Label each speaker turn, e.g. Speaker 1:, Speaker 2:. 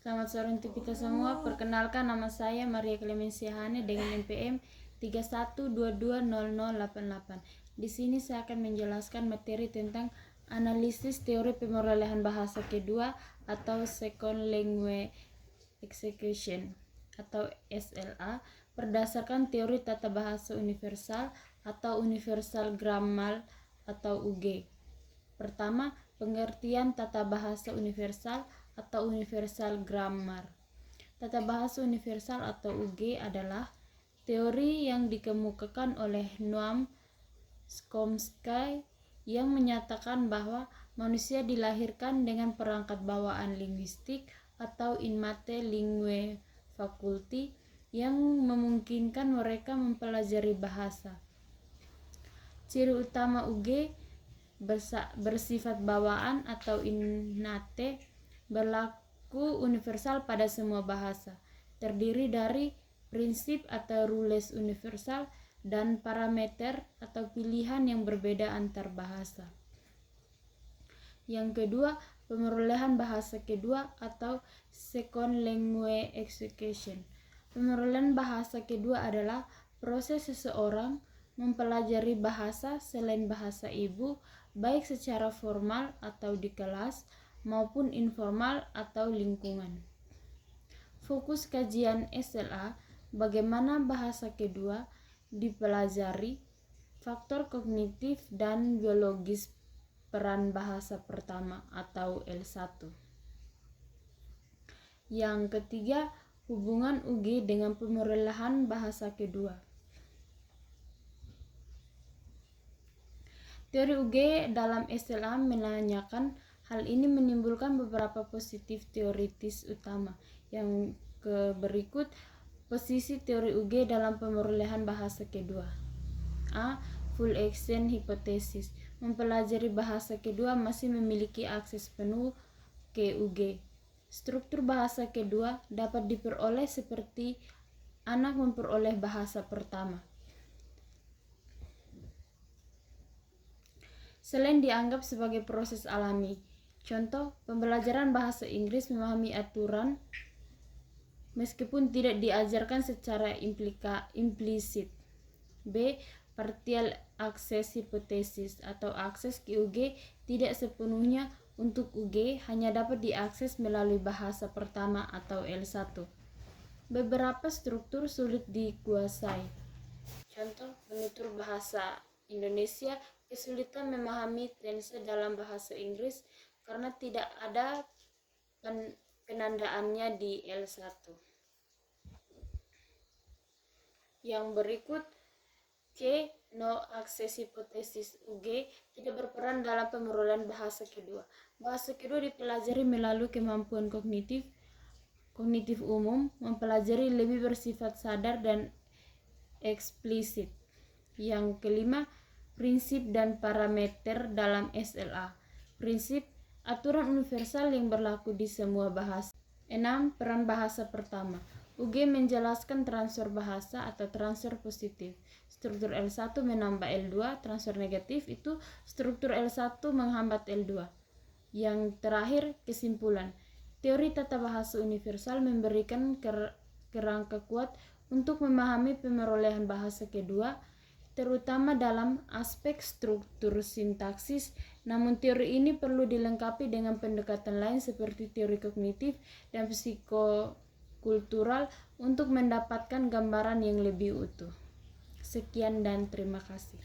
Speaker 1: Selamat sore untuk kita semua. Perkenalkan, nama saya Maria Clemencia Hane dengan NPM 31220088. Di sini saya akan menjelaskan materi tentang analisis teori pemerolehan bahasa kedua atau Second Language Execution atau SLA berdasarkan teori tata bahasa universal atau Universal Grammar atau UG. Pertama, pengertian tata bahasa universal atau Universal Grammar. Tata bahasa universal atau UG adalah teori yang dikemukakan oleh Noam Chomsky yang menyatakan bahwa manusia dilahirkan dengan perangkat bawaan linguistik atau innate linguae faculty yang memungkinkan mereka mempelajari bahasa. Ciri utama UG bersifat bawaan atau innate, berlaku universal pada semua bahasa, terdiri dari prinsip atau rules universal dan parameter atau pilihan yang berbeda antar bahasa. Yang kedua, pemerolehan bahasa kedua atau Second Language Execution. Pemerolehan bahasa kedua adalah proses seseorang mempelajari bahasa selain bahasa ibu, baik secara formal atau di kelas maupun informal atau lingkungan. Fokus kajian SLA, bagaimana bahasa kedua dipelajari, faktor kognitif dan biologis peran bahasa pertama atau L1. Yang ketiga, hubungan UG dengan pemerolehan bahasa kedua. Teori UG dalam SLA menanyakan hal ini menimbulkan beberapa positif teoritis utama. Yang berikut posisi teori UG dalam pemerolehan bahasa kedua. A. Full accent hypothesis. Mempelajari bahasa kedua masih memiliki akses penuh ke UG. Struktur bahasa kedua dapat diperoleh seperti anak memperoleh bahasa pertama. Selain dianggap sebagai proses alami. Contoh, pembelajaran bahasa Inggris memahami aturan meskipun tidak diajarkan secara implisit. B. Partial access hypothesis atau akses ke UG tidak sepenuhnya untuk UG, hanya dapat diakses melalui bahasa pertama atau L1. Beberapa struktur sulit dikuasai. Contoh, penutur bahasa Indonesia kesulitan memahami tense dalam bahasa Inggris karena tidak ada penandaannya di L1. Yang berikut, C. No access hypothesis UG tidak berperan dalam pemerolehan bahasa kedua. Bahasa kedua dipelajari melalui kemampuan kognitif umum, mempelajari lebih bersifat sadar dan eksplisit. Yang kelima, prinsip dan parameter dalam SLA. Prinsip, aturan universal yang berlaku di semua bahasa. 6. Peran bahasa pertama. UG menjelaskan transfer bahasa atau transfer positif. Struktur L1 menambah L2, transfer negatif itu struktur L1 menghambat L2. Yang terakhir, kesimpulan. Teori tata bahasa universal memberikan kerangka kuat untuk memahami pemerolehan bahasa kedua, terutama dalam aspek struktur sintaksis, namun teori ini perlu dilengkapi dengan pendekatan lain seperti teori kognitif dan psikokultural untuk mendapatkan gambaran yang lebih utuh. Sekian dan terima kasih.